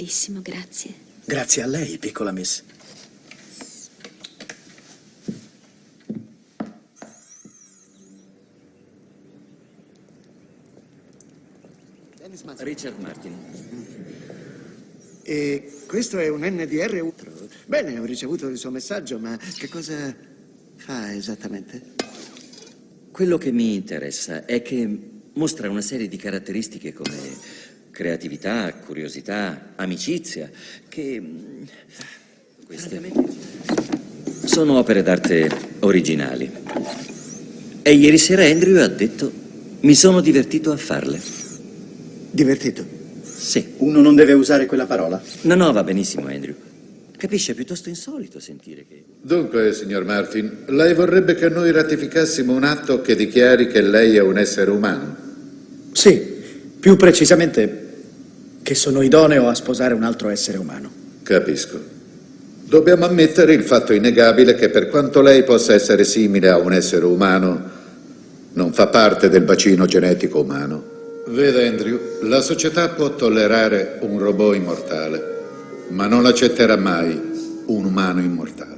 benissimo, grazie. Grazie a lei, piccola miss. Richard Martin. E questo è un NDR? Bene, ho ricevuto il suo messaggio, ma che cosa fa esattamente? Quello che mi interessa è che mostra una serie di caratteristiche come creatività, curiosità, amicizia, che queste sono opere d'arte originali. E ieri sera Andrew ha detto: mi sono divertito a farle. Divertito? Sì. Uno non deve usare quella parola? No, va benissimo, Andrew. Capisce, è piuttosto insolito sentire che... Dunque, signor Martin, lei vorrebbe che noi ratificassimo un atto che dichiari che lei è un essere umano? Sì, più precisamente che sono idoneo a sposare un altro essere umano. Capisco. Dobbiamo ammettere il fatto innegabile che per quanto lei possa essere simile a un essere umano, non fa parte del bacino genetico umano. Veda, Andrew, la società può tollerare un robot immortale, ma non accetterà mai un umano immortale.